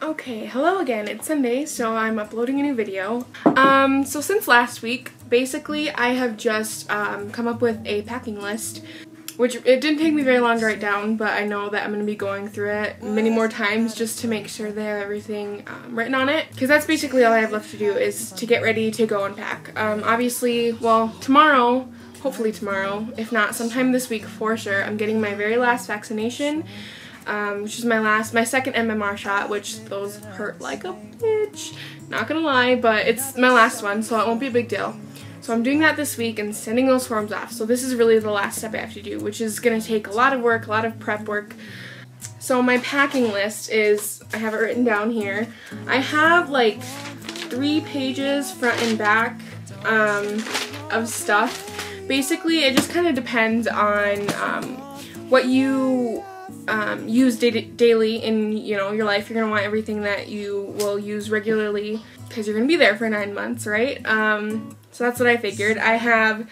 Okay, hello again. It's Sunday, so I'm uploading a new video. So since last week, basically I have just come up with a packing list, which it didn't take me very long to write down, but I know that I'm going to be going through it many more times just to make sure they have everything written on it, because that's basically all I have left to do is to get ready to go and pack. Obviously, well, tomorrow, hopefully tomorrow, if not sometime this week for sure, I'm getting my very last vaccination. Which is my second MMR shot, which those hurt like a bitch, not gonna lie, but it's my last one, so it won't be a big deal. So I'm doing that this week and sending those forms off. So this is really the last step I have to do, which is gonna take a lot of work, a lot of prep work. So my packing list is, I have it written down here. I have like 3 pages front and back of stuff. Basically, it just kind of depends on what you use daily in your life. You're gonna want everything that you will use regularly because you're gonna be there for 9 months, right? So that's what I figured. I have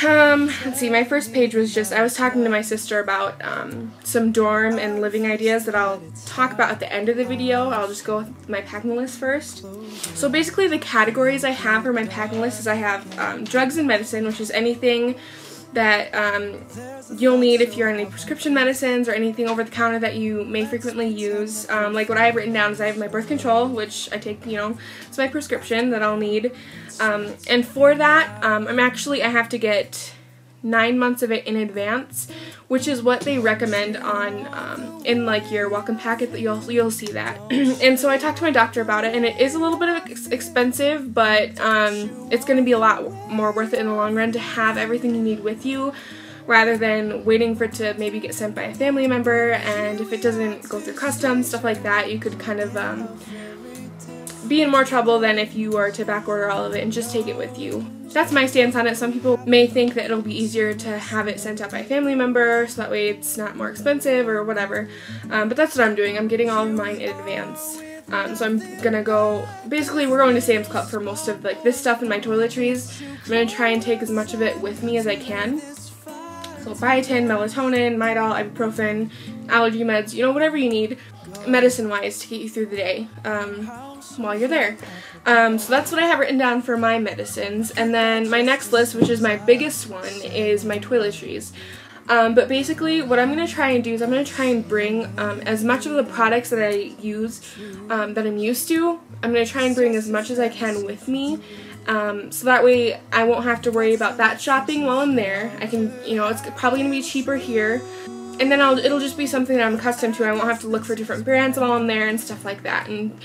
let's see, my first page was just, I was talking to my sister about some dorm and living ideas that I'll talk about at the end of the video. I'll just go with my packing list first. So basically the categories I have for my packing list is I have drugs and medicine, which is anything that you'll need if you're on any prescription medicines or anything over the counter that you may frequently use. Like what I have written down is I have my birth control, which I take, it's my prescription that I'll need. And for that, I have to get 9 months of it in advance, which is what they recommend on in like your welcome packet. That you'll see that. And so I talked to my doctor about it, and it is a little bit of expensive, but it's going to be a lot more worth it in the long run to have everything you need with you, rather than waiting for it to maybe get sent by a family member, and if it doesn't go through customs, stuff like that, you could kind of be in more trouble than if you were to back order all of it and just take it with you. That's my stance on it. Some people may think that it'll be easier to have it sent out by a family member, so that way it's not more expensive or whatever. But that's what I'm doing. I'm getting all of mine in advance. So I'm gonna go, basically we're going to Sam's Club for most of like this stuff and my toiletries. I'm gonna try and take as much of it with me as I can. So biotin, melatonin, Midol, ibuprofen, allergy meds, whatever you need medicine-wise to get you through the day while you're there. So that's what I have written down for my medicines. And then my next list, which is my biggest one, is my toiletries. But basically what I'm going to try and do is I'm going to try and bring as much of the products that I use that I'm used to. I'm going to try and bring as much as I can with me. So that way I won't have to worry about that shopping while I'm there. I can, it's probably going to be cheaper here. And then it'll just be something that I'm accustomed to. I won't have to look for different brands while I'm there and stuff like that. And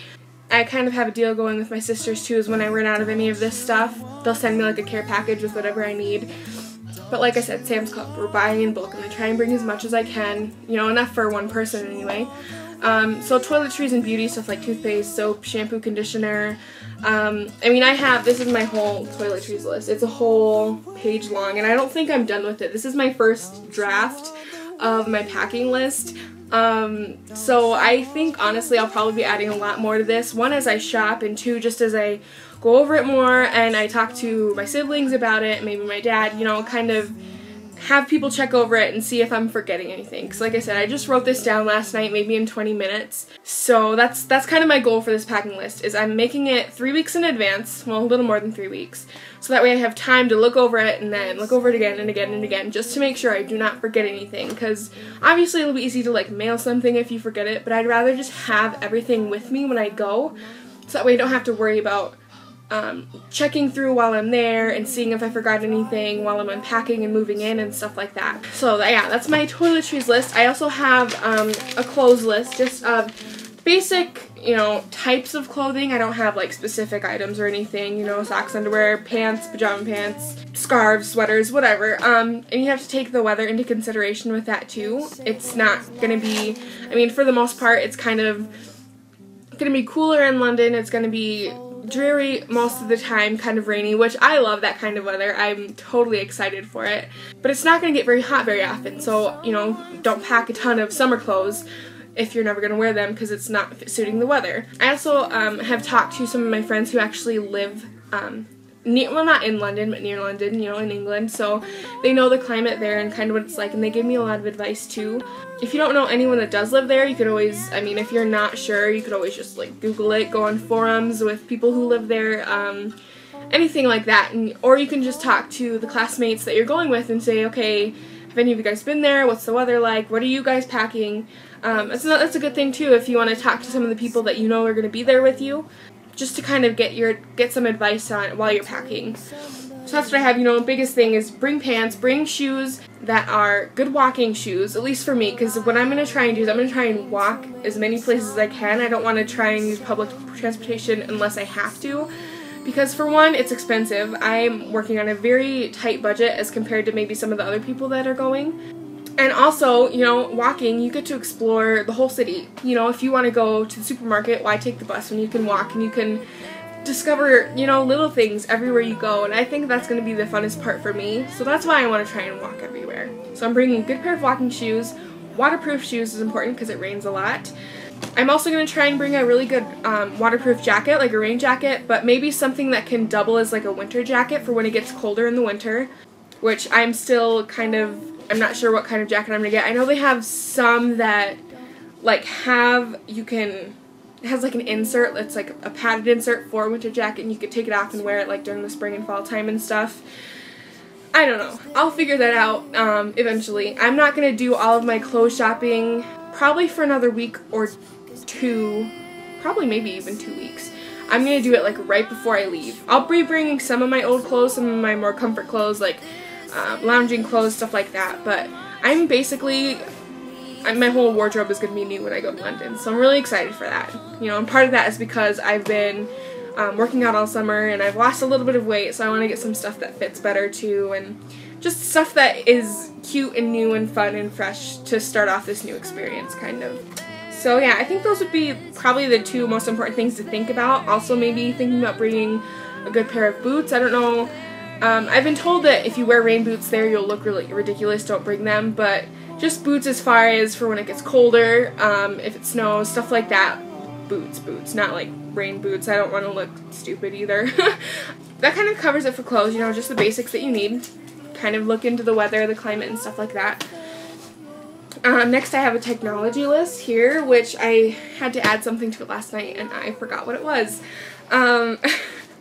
I kind of have a deal going with my sisters too, is when I run out of any of this stuff, they'll send me like a care package with whatever I need. But like I said, Sam's Club, we're buying in bulk. I'm going to try and bring as much as I can, enough for one person anyway. So toiletries and beauty stuff like toothpaste, soap, shampoo, conditioner. This is my whole toiletries list. It's a whole page long, and I don't think I'm done with it. This is my first draft of my packing list. So I think honestly I'll probably be adding a lot more to this. 1, as I shop, and 2, just as I go over it more and I talk to my siblings about it, maybe my dad, kind of have people check over it and see if I'm forgetting anything. Because like I said, I just wrote this down last night, maybe in 20 minutes. So that's kind of my goal for this packing list, is I'm making it 3 weeks in advance, well, a little more than 3 weeks. So that way I have time to look over it and then look over it again and again and again, just to make sure I do not forget anything. Because obviously it'll be easy to like mail something if you forget it, but I'd rather just have everything with me when I go, so that way I don't have to worry about checking through while I'm there and seeing if I forgot anything while I'm unpacking and moving in and stuff like that. So yeah, that's my toiletries list. I also have a clothes list, just of basic, types of clothing. I don't have like specific items or anything, socks, underwear, pants, pajama pants, scarves, sweaters, whatever. And you have to take the weather into consideration with that too. It's not gonna be, for the most part, it's kind of gonna be cooler in London. It's gonna be dreary most of the time, kind of rainy, which I love that kind of weather. I'm totally excited for it. But it's not going to get very hot very often, so, don't pack a ton of summer clothes if you're never going to wear them because it's not suiting the weather. I also have talked to some of my friends who actually live well, not in London, but near London, you know, in England, so they know the climate there and kind of what it's like, and they give me a lot of advice too. If you don't know anyone that does live there, you could always, I mean, if you're not sure, you could always just like Google it, go on forums with people who live there, anything like that, or you can just talk to the classmates that you're going with and say, okay, have any of you guys been there? What's the weather like? What are you guys packing? That's a good thing too if you want to talk to some of the people that you know are going to be there with you, just to kind of get some advice on while you're packing. So that's what I have. You know, the biggest thing is bring pants, bring shoes that are good walking shoes, at least for me, because what I'm going to try and do is I'm going to try and walk as many places as I can. I don't want to try and use public transportation unless I have to, because for one, it's expensive. I'm working on a very tight budget as compared to maybe some of the other people that are going. And also, you know, walking, you get to explore the whole city. You know, if you want to go to the supermarket, why take the bus when you can walk and you can discover, you know, little things everywhere you go. And I think that's going to be the funnest part for me. So that's why I want to try and walk everywhere. So I'm bringing a good pair of walking shoes. Waterproof shoes is important because it rains a lot. I'm also going to try and bring a really good waterproof jacket, like a rain jacket, but maybe something that can double as like a winter jacket for when it gets colder in the winter, which I'm still kind of, I'm not sure what kind of jacket I'm going to get. I know they have some that like it has like an insert that's like a padded insert for a winter jacket, and you could take it off and wear it like during the spring and fall time and stuff. I don't know. I'll figure that out eventually. I'm not going to do all of my clothes shopping probably for another week or two, probably maybe even 2 weeks. I'm going to do it like right before I leave. I'll be bringing some of my old clothes, some of my more comfort clothes, like lounging clothes, stuff like that, but I'm basically, my whole wardrobe is going to be new when I go to London, so I'm really excited for that. You know, and part of that is because I've been working out all summer and I've lost a little bit of weight, so I want to get some stuff that fits better too, and just stuff that is cute and new and fun and fresh to start off this new experience, kind of. So yeah, I think those would be probably the two most important things to think about. Also maybe thinking about bringing a good pair of boots. I don't know. I've been told that if you wear rain boots there, you'll look really ridiculous. Don't bring them, but just boots as far as for when it gets colder, if it snows, stuff like that. Boots, not like rain boots. I don't want to look stupid either. That kind of covers it for clothes, you know, just the basics that you need. Kind of look into the weather, the climate, and stuff like that. Next I have a technology list here, which I had to add something to it last night and I forgot what it was.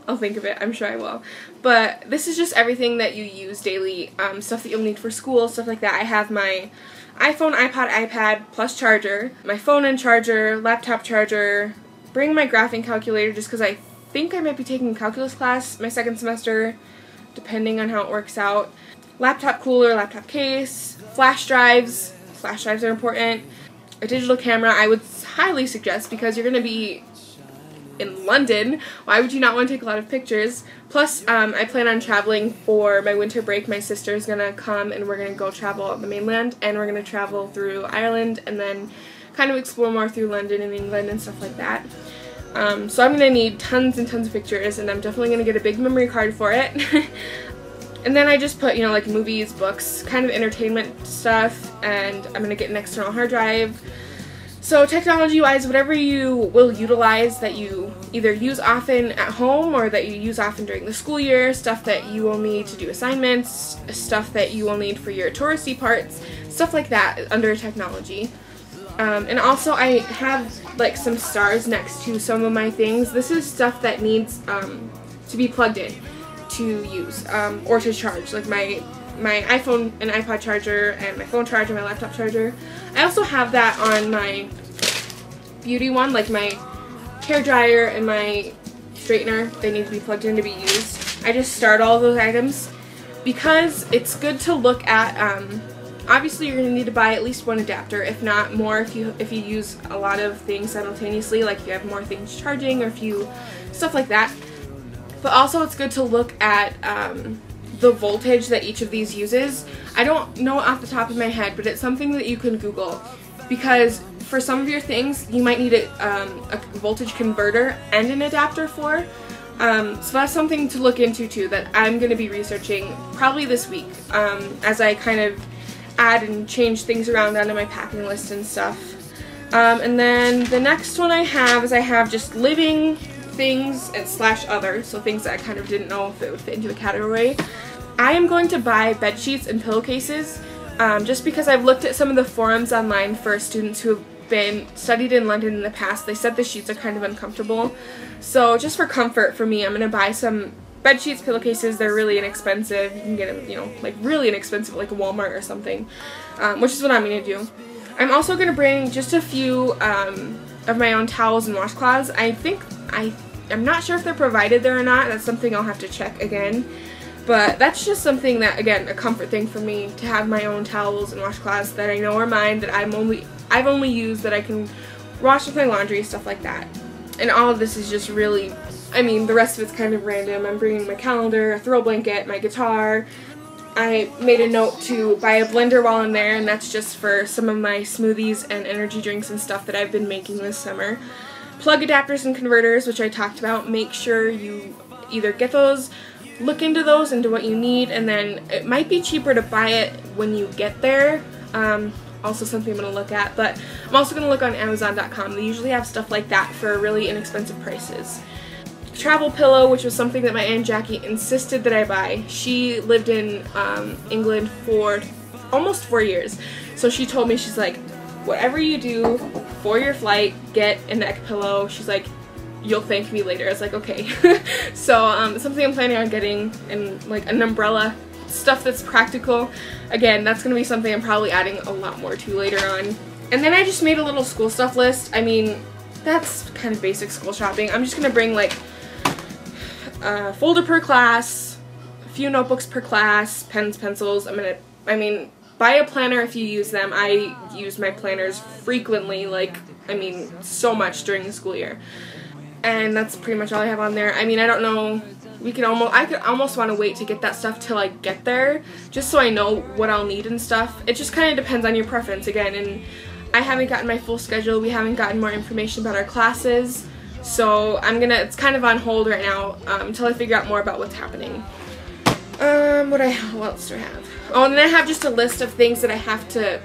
I'll think of it, I'm sure I will. But this is just everything that you use daily, stuff that you'll need for school, stuff like that. I have my iPhone, iPod, iPad, plus charger, my phone and charger, laptop charger, bring my graphing calculator just because I think I might be taking a calculus class my second semester, depending on how it works out. Laptop cooler, laptop case, flash drives are important. A digital camera I would highly suggest because you're going to be in London. Why would you not want to take a lot of pictures? Plus, I plan on traveling for my winter break. My sister's going to come and we're going to go travel on the mainland, and we're going to travel through Ireland and then kind of explore more through London and England and stuff like that. So I'm going to need tons and tons of pictures, and I'm definitely going to get a big memory card for it. And then I just put, you know, like movies, books, kind of entertainment stuff, and I'm going to get an external hard drive. So technology-wise, whatever you will utilize that you either use often at home or that you use often during the school year, stuff that you will need to do assignments, stuff that you will need for your touristy parts, stuff like that under technology. And also I have like some stars next to some of my things. This is stuff that needs to be plugged in to use or to charge, like my iPhone and iPod charger and my phone charger, my laptop charger. I also have that on my beauty one, like my hair dryer and my straightener. They need to be plugged in to be used. I just start all those items because it's good to look at. Obviously you're going to need to buy at least one adapter, if not more, if you use a lot of things simultaneously, like if you have more things charging or if you stuff like that. But also it's good to look at the voltage that each of these uses. I don't know off the top of my head, but it's something that you can Google, because for some of your things you might need a voltage converter and an adapter for. So that's something to look into too, that I'm going to be researching probably this week as I kind of add and change things around onto my packing list and stuff. And then the next one I have is just living things and slash other, so things that I kind of didn't know if it would fit into the category. I am going to buy bed sheets and pillowcases just because I've looked at some of the forums online for students who have studied in London in the past. They said the sheets are kind of uncomfortable. So just for comfort for me, I'm going to buy some bed sheets, pillowcases. They're really inexpensive. You can get them, you know, like really inexpensive, like a Walmart or something, which is what I'm going to do. I'm also going to bring just a few of my own towels and washcloths. I'm not sure if they're provided there or not. That's something I'll have to check again. But that's just something that, again, a comfort thing for me, to have my own towels and washcloths that I know are mine, that I've only used, that I can wash with my laundry, stuff like that. And all of this is just really, I mean, the rest of it's kind of random. I'm bringing my calendar, a throw blanket, my guitar. I made a note to buy a blender while I'm there, and that's just for some of my smoothies and energy drinks and stuff that I've been making this summer. Plug adapters and converters, which I talked about. Make sure you either get those, look into those, into what you need, and then it might be cheaper to buy it when you get there. Also something I'm going to look at, but I'm also going to look on Amazon.com. They usually have stuff like that for really inexpensive prices. Travel pillow, which was something that my Aunt Jackie insisted that I buy. She lived in England for almost 4 years, so she told me, she's like, whatever you do for your flight, get a neck pillow. She's like, you'll thank me later. I was like, okay. So something I'm planning on getting, and like an umbrella, stuff that's practical. Again, that's going to be something I'm probably adding a lot more to later on. And then I just made a little school stuff list. I mean, that's kind of basic school shopping. I'm just going to bring like a folder per class, a few notebooks per class, pens, pencils. Buy a planner if you use them. I use my planners frequently, like, I mean, so much during the school year. And that's pretty much all I have on there. I mean, I don't know, I could almost want to wait to get that stuff till I get there, just so I know what I'll need and stuff. It just kind of depends on your preference again, and I haven't gotten my full schedule. We haven't gotten more information about our classes, so it's kind of on hold right now until I figure out more about what's happening. What else do I have? Oh, and then I have just a list of things that I have to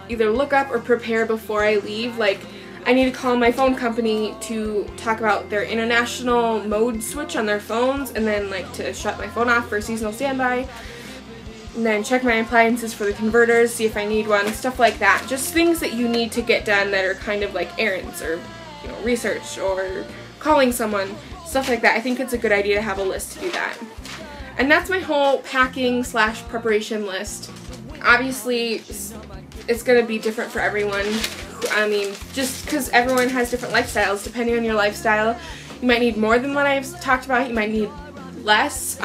either look up or prepare before I leave. Like, I need to call my phone company to talk about their international mode switch on their phones, and then like to shut my phone off for seasonal standby, and then check my appliances for the converters, see if I need one, stuff like that. Just things that you need to get done that are kind of like errands, or, you know, research, or calling someone, stuff like that. I think it's a good idea to have a list to do that. And that's my whole packing slash preparation list. Obviously, it's going to be different for everyone. I mean, just because everyone has different lifestyles. Depending on your lifestyle, you might need more than what I've talked about. You might need less.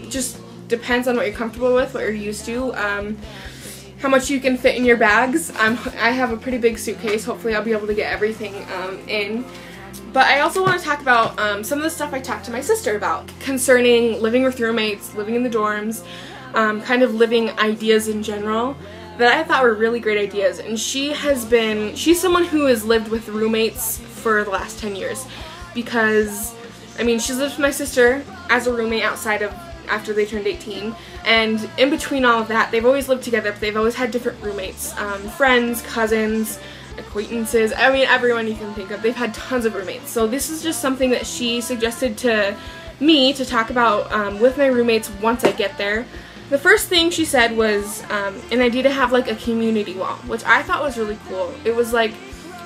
Just depends on what you're comfortable with, what you're used to, how much you can fit in your bags. I have a pretty big suitcase. Hopefully I'll be able to get everything in. But I also want to talk about some of the stuff I talked to my sister about concerning living with roommates, living in the dorms, kind of living ideas in general that I thought were really great ideas. And she's someone who has lived with roommates for the last 10 years, because, I mean, she's lived with my sister as a roommate after they turned 18, and in between all of that, they've always lived together, but they've always had different roommates, friends, cousins, acquaintances, I mean, everyone you can think of. They've had tons of roommates. So this is just something that she suggested to me to talk about with my roommates once I get there. The first thing she said was an idea to have like a community wall, which I thought was really cool. It was like,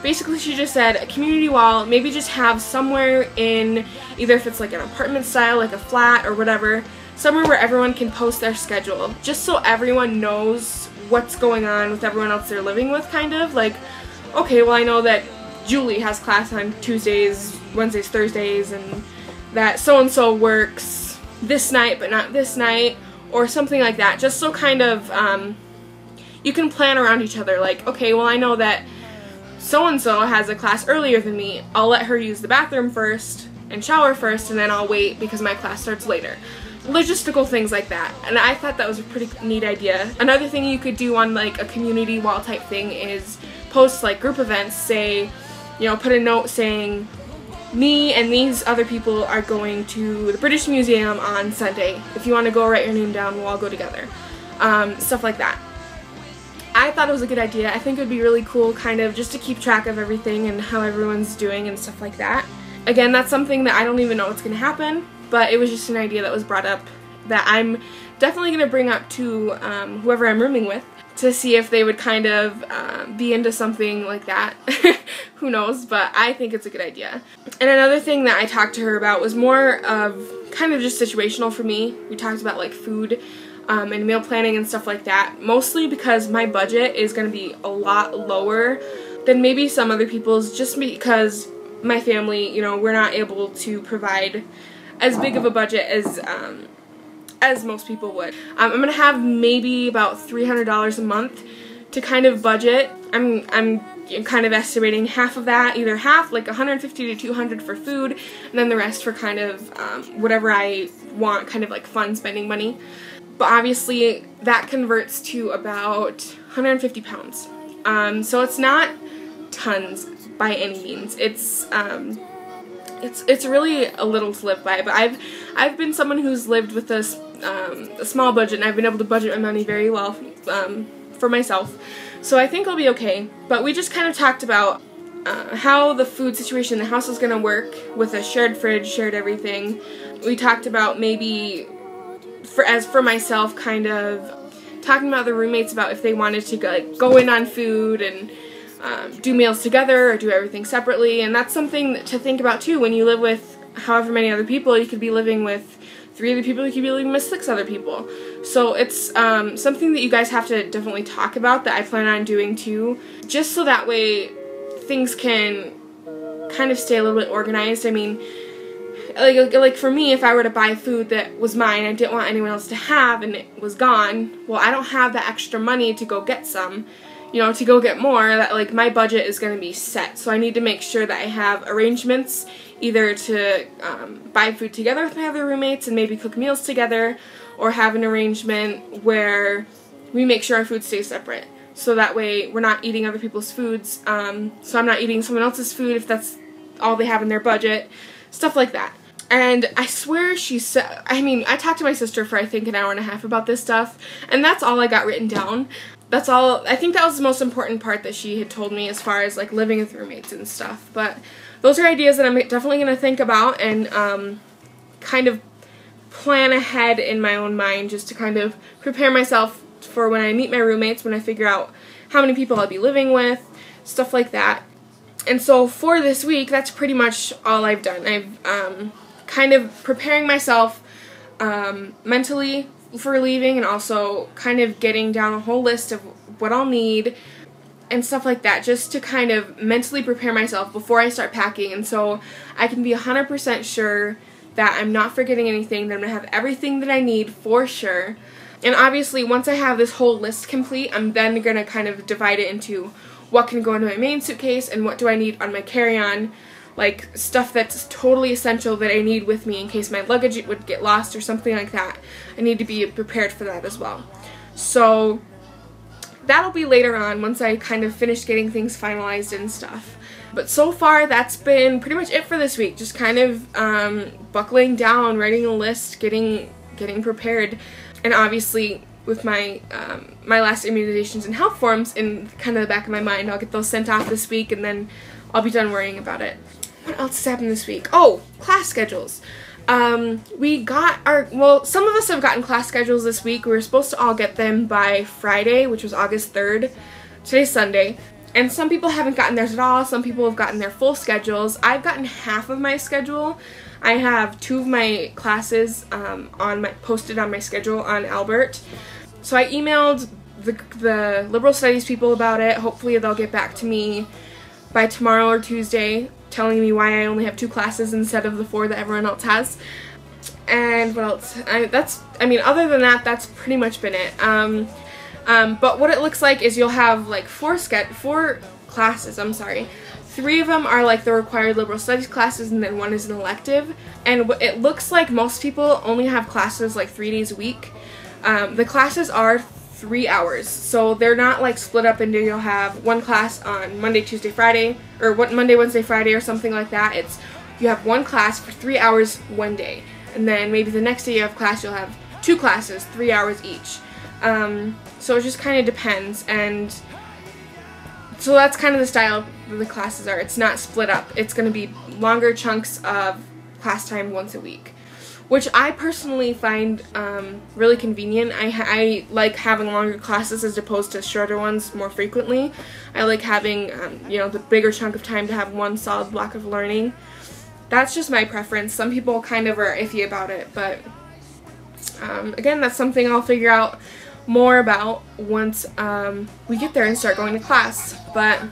basically she just said a community wall, maybe just have somewhere in, either if it's like an apartment style, like a flat or whatever, somewhere where everyone can post their schedule, just so everyone knows what's going on with everyone else they're living with, kind of. Like, okay, well, I know that Julie has class on Tuesdays, Wednesdays, Thursdays, and that so-and-so works this night but not this night, or something like that, just so kind of you can plan around each other. Like, okay, well, I know that so-and-so has a class earlier than me. I'll let her use the bathroom first and shower first, and then I'll wait because my class starts later. Logistical things like that, and I thought that was a pretty neat idea. Another thing you could do on like a community wall type thing is post like group events, say, you know, put a note saying, me and these other people are going to the British Museum on Sunday. If you want to go, write your name down, we'll all go together. Stuff like that. I thought it was a good idea. I think it would be really cool, kind of just to keep track of everything and how everyone's doing and stuff like that. Again, that's something that I don't even know what's going to happen, but it was just an idea that was brought up that I'm definitely going to bring up to whoever I'm rooming with to see if they would kind of be into something like that. Who knows, but I think it's a good idea. And another thing that I talked to her about was more of kind of just situational for me. We talked about like food and meal planning and stuff like that, mostly because my budget is going to be a lot lower than maybe some other people's, just because my family, you know, we're not able to provide as big of a budget as most people would. I'm going to have maybe about $300 a month to kind of budget. I'm kind of estimating half of that, either half, like $150 to $200 for food, and then the rest for kind of whatever I want, kind of like fun spending money. But obviously that converts to about 150 pounds. So it's not tons by any means. It's really a little to live by, but I've been someone who's lived with a small budget, and I've been able to budget my money very well for myself. So I think I'll be okay. But we just kind of talked about how the food situation in the house is going to work with a shared fridge, shared everything. We talked about maybe, for myself, kind of talking about the roommates about if they wanted to go in on food and do meals together or do everything separately. And that's something to think about too. When you live with however many other people, you could be living with 3 other people, you could be living with 6 other people. So it's something that you guys have to definitely talk about, that I plan on doing too, just so that way things can kind of stay a little bit organized. I mean, like for me, if I were to buy food that was mine, I didn't want anyone else to have, and it was gone, well, I don't have the extra money to go get some, you know, to go get more. That, like, my budget is going to be set, so I need to make sure that I have arrangements either to buy food together with my other roommates and maybe cook meals together, or have an arrangement where we make sure our food stays separate, so that way we're not eating other people's foods, so I'm not eating someone else's food if that's all they have in their budget, stuff like that. And I swear she said, I mean, I talked to my sister for I think an hour and a half about this stuff, and that's all I got written down. That's all. I think that was the most important part that she had told me as far as like living with roommates and stuff. But those are ideas that I'm definitely going to think about and kind of plan ahead in my own mind, just to kind of prepare myself for when I meet my roommates, when I figure out how many people I'll be living with, stuff like that. And so for this week, that's pretty much all I've done. I've kind of preparing myself mentally for leaving, and also kind of getting down a whole list of what I'll need and stuff like that, just to kind of mentally prepare myself before I start packing, and so I can be 100% sure that I'm not forgetting anything, that I'm going to have everything that I need for sure. And obviously once I have this whole list complete, I'm then going to kind of divide it into what can go into my main suitcase and what do I need on my carry-on, like stuff that's totally essential that I need with me in case my luggage would get lost or something like that. I need to be prepared for that as well. So that'll be later on once I kind of finish getting things finalized and stuff. But so far that's been pretty much it for this week. Just kind of buckling down, writing a list, getting prepared, and obviously with my my last immunizations and health forms in kind of the back of my mind. I'll get those sent off this week, and then I'll be done worrying about it. What else has happened this week? Oh, class schedules. We got well, some of us have gotten class schedules this week. We were supposed to all get them by Friday, which was August 3rd. Today's Sunday. And some people haven't gotten theirs at all. Some people have gotten their full schedules. I've gotten half of my schedule. I have 2 of my classes posted on my schedule on Albert. So I emailed the liberal studies people about it. Hopefully they'll get back to me by tomorrow or Tuesday, telling me why I only have 2 classes instead of the 4 that everyone else has. And what else? I mean, other than that, that's pretty much been it. But what it looks like is you'll have like 4 classes, I'm sorry. 3 of them are like the required liberal studies classes, and then 1 is an elective. And it looks like most people only have classes like 3 days a week. The classes are 3 hours, so they're not like split up into you'll have 1 class on Monday, Tuesday, Friday, or Monday, Wednesday, Friday, or something like that. It's you have 1 class for 3 hours one day, and then maybe the next day you have class, you'll have 2 classes, 3 hours each. So it just kind of depends, and So that's kind of the style the classes are. It's not split up. It's going to be longer chunks of class time once a week, which I personally find really convenient. I like having longer classes as opposed to shorter ones more frequently. I like having, you know, the bigger chunk of time to have one solid block of learning. That's just my preference. Some people kind of are iffy about it, but again, that's something I'll figure out more about once we get there and start going to class. But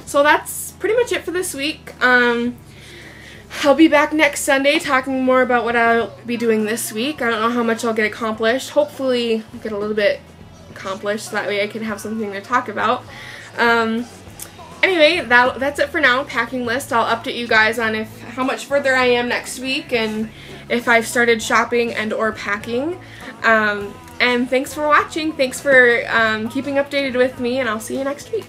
so that's pretty much it for this week. I'll be back next Sunday talking more about what I'll be doing this week. I don't know how much I'll get accomplished. Hopefully I'll get a little bit accomplished, so that way I can have something to talk about. Anyway, that's it for now. Packing list. I'll update you guys on how much further I am next week and if I've started shopping and or packing. And thanks for watching. Thanks for keeping updated with me, and I'll see you next week.